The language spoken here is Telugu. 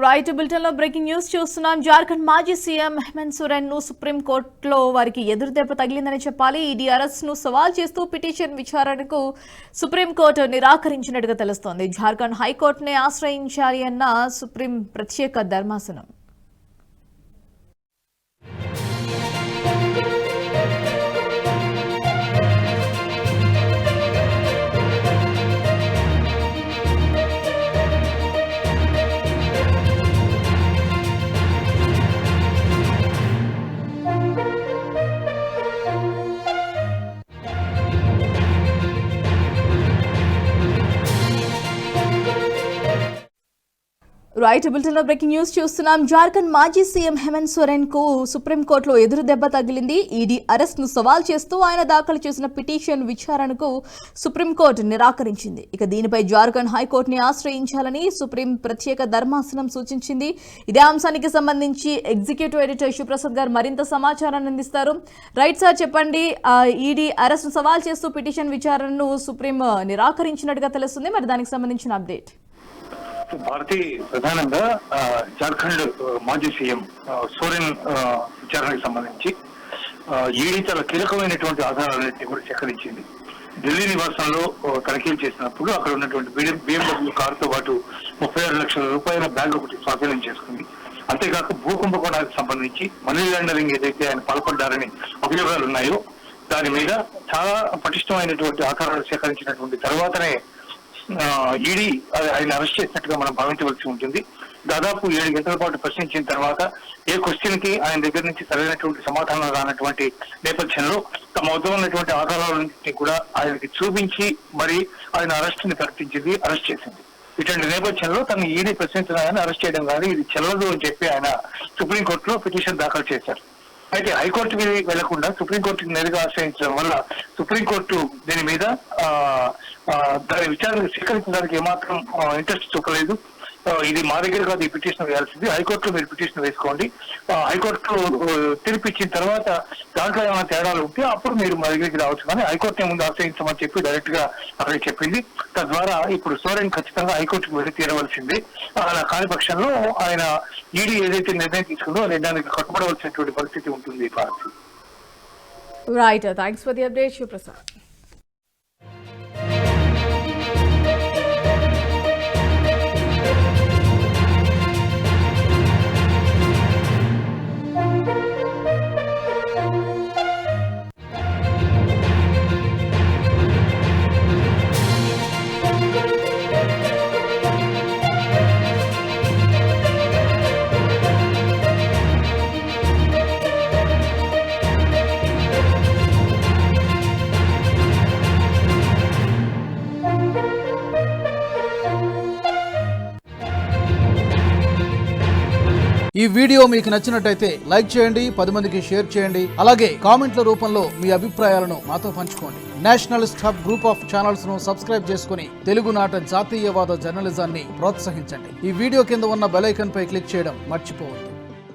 రైట్ బులెటిన్లో బ్రేకింగ్ న్యూస్ చూస్తున్నాం. జార్ఖండ్ మాజీ సీఎం హేమంత్ సోరెన్ ను సుప్రీం కోర్టులో వారికి ఎదురుదెబ్బ తగిలిందని చెప్పాలి. ఈడీ అరెస్ట్ ను సవాల్ చేస్తూ పిటిషన్ విచారణకు సుప్రీం కోర్టు నిరాకరించినట్టుగా తెలుస్తోంది. జార్ఖండ్ హైకోర్టునే ఆశ్రయించాలి అన్న సుప్రీం ప్రత్యేక ధర్మాసనం. రైట్ బులెటిన్లో బ్రేకింగ్ న్యూస్ చూస్తున్నాం. జార్ఖండ్ మాజీ సీఎం హేమంత్ సోరెన్ కు సుప్రీంకోర్టులో ఎదురు దెబ్బ తగిలింది. ఈడీ అరెస్ట్ ను సవాల్ చేస్తూ ఆయన దాఖలు చేసిన పిటిషన్ విచారణకు సుప్రీంకోర్టు నిరాకరించింది. ఇక దీనిపై జార్ఖండ్ హైకోర్టుని ఆశ్రయించాలని సుప్రీం ప్రత్యేక ధర్మాసనం సూచించింది. ఇదే అంశానికి సంబంధించి ఎగ్జిక్యూటివ్ ఎడిటర్ శివప్రసాద్ గారు మరింత సమాచారాన్ని అందిస్తారు. రైట్ సార్, చెప్పండి. ఈడీ అరెస్ట్ ను సవాల్ చేస్తూ పిటిషన్ విచారణను సుప్రీం నిరాకరించినట్టుగా తెలుస్తుంది. మరి దానికి సంబంధించిన అప్డేట్. భారతీయ ప్రధానంగా జార్ఖండ్ మాజీ సీఎం సోరెన్ విచారణకు సంబంధించి ఈడీ చాలా కీలకమైనటువంటి ఆధారాలన్నింటినీ కూడా సేకరించింది. ఢిల్లీ నివాసంలో తనిఖీలు చేసినప్పుడు అక్కడ ఉన్నటువంటి BMW కారుతో పాటు 36 లక్షల రూపాయల బ్యాగ్ ఒకటి స్వాధీనం చేసుకుంది. అంతేకాక భూకుంభకోణానికి సంబంధించి మనీ లాండరింగ్ ఏదైతే ఆయన పాల్పడ్డారని అభియోగాలు ఉన్నాయో దాని మీద చాలా పటిష్టమైనటువంటి ఆధారాలు సేకరించినటువంటి తర్వాతనే ఈడీ ఆయన అరెస్ట్ చేసినట్టుగా మనం భావించవలసి ఉంటుంది. దాదాపు 7 గంటల పాటు ప్రశ్నించిన తర్వాత ఏ క్వశ్చన్ కి ఆయన దగ్గర నుంచి సరైనటువంటి సమాధానం రానటువంటి నేపథ్యంలో తమ వద్ద ఉన్నటువంటి ఆధారాలన్నింటినీ కూడా ఆయనకి చూపించి మరి ఆయన అరెస్ట్ ని ప్రకటించింది, అరెస్ట్ చేసింది. ఇటువంటి నేపథ్యంలో తను ఈడీ ప్రశ్నించడాన్ని అరెస్ట్ చేయడం కానీ ఇది చెల్లదు అని చెప్పి ఆయన సుప్రీంకోర్టులో పిటిషన్ దాఖలు చేశారు. అయితే హైకోర్టుకి వెళ్లకుండా సుప్రీంకోర్టుకి నేరుగా ఆశ్రయించడం వల్ల సుప్రీంకోర్టు దీని మీద దాని విచారణ స్వీకరించడానికి ఏమాత్రం ఇంట్రెస్ట్ చూపలేదు. ఇది మా దగ్గర కాదు, ఈ పిటిషన్ వేయాల్సింది, హైకోర్టులో మీరు పిటిషన్ వేసుకోండి, హైకోర్టులో తీర్పిచ్చిన తర్వాత దాంట్లో ఏమైనా తేడాలు ఉంటే అప్పుడు మీరు మా దగ్గరికి రావచ్చు, కానీ హైకోర్టుని ముందు ఆశ్రయించమని చెప్పి డైరెక్ట్ గా అక్కడికి చెప్పింది. తద్వారా ఇప్పుడు సోరెన్ ఖచ్చితంగా హైకోర్టుకు వెళ్ళి తీరవలసింది. అలా కాని పక్షంలో ఆయన ఈడీ ఏదైతే నిర్ణయం తీసుకుందో ఆ నిర్ణయానికి కట్టుబడవలసినటువంటి పరిస్థితి ఉంటుంది. Right, thanks for the update Shivaprasad. ఈ వీడియో మీకు నచ్చినట్టయితే లైక్ చేయండి, 10 మందికి షేర్ చేయండి. అలాగే కామెంట్ల రూపంలో మీ అభిప్రాయాలను మాతో పంచుకోండి. Nationalist hub group of channels ను సబ్స్క్రైబ్ చేసుకుని తెలుగునాట జాతీయవాద జర్నలిజాన్ని ప్రోత్సహించండి. ఈ వీడియో కింద ఉన్న బెల్ ఐకాన్ పై క్లిక్ చేయడం మర్చిపోవద్దు.